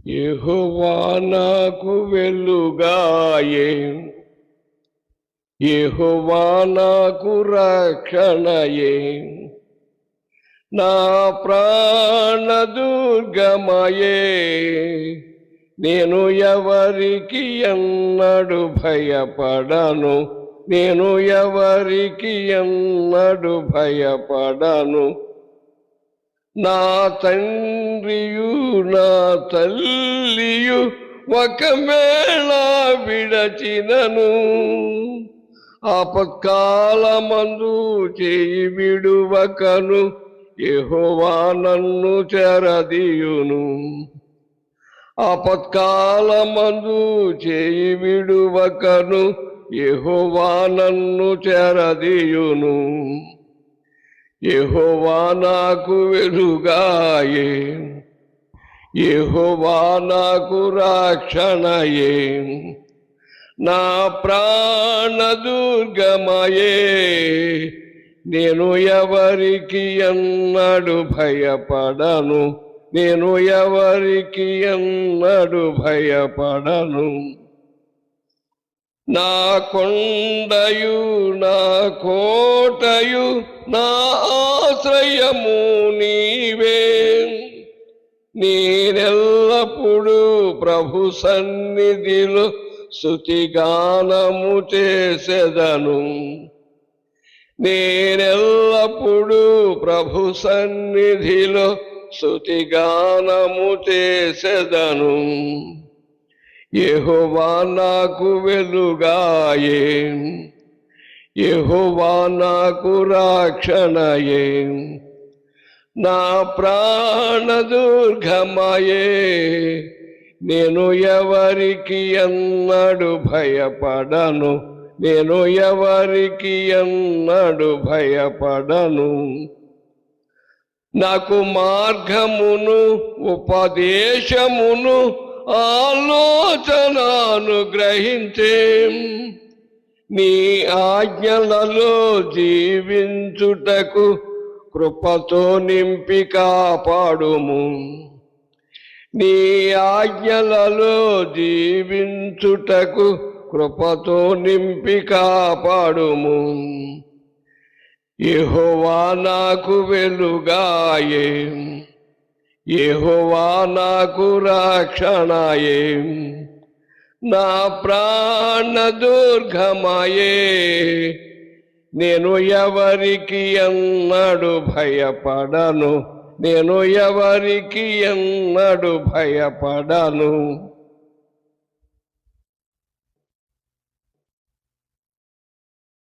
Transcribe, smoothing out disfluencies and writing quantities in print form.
యెహోవా నాకు వెలుగాయే, యెహోవా నాకు రక్షణయే, నా ప్రాణదుర్గమయే. నేను ఎవరికి ఎన్నడు భయపడను, నేను ఎవరికి ఎన్నడు భయపడను. నా తండ్రియు నా తల్లియు ఒకవేళ విడచినను, ఆపత్కాలమందు చేయి విడువకను యెహోవా నన్ను చెరదీయును. ఆపత్కాలమందు చేయి విడువకను యెహోవా నన్ను చెరదీయును. యెహోవా నాకు వెలుగాయే, యెహోవా నాకు రక్షణయే, నా ప్రాణదుర్గమయే. నేను ఎవరికి ఎన్నడు భయపడను, నేను ఎవరికి ఎన్నడు భయపడను. నా కొండయు నా కోటయు నా ఆశ్రయము నీవే. నేనెల్లప్పుడూ ప్రభు సన్నిధిలో స్తుతిగానము చేసెదను. నేనెల్లప్పుడూ ప్రభు సన్నిధిలో స్తుతిగానము చేసెదను. యెహోవా నాకు వెలుగాయే, యెహోవా నాకు రక్షణయే, నా ప్రాణదుర్గమయే. నేను ఎవరికి ఎన్నడు భయపడను, నేను ఎవరికి ఎన్నడు భయపడను. నాకు మార్గమును ఉపదేశమును ఆలోచనను గ్రహించే. నీ ఆజ్ఞలలో జీవించుటకు కృపతో నింపి కాపాడుము. నీ ఆజ్ఞలలో జీవించుటకు కృపతో నింపి కాపాడుము. యెహోవా నాకు వెలుగాయే, యెహోవా నాకు రక్షణయే, నా ప్రాణదుర్గమయే. నేను ఎవరికి ఎన్నడు భయపడను, నేను ఎవరికి ఎన్నడు భయపడను.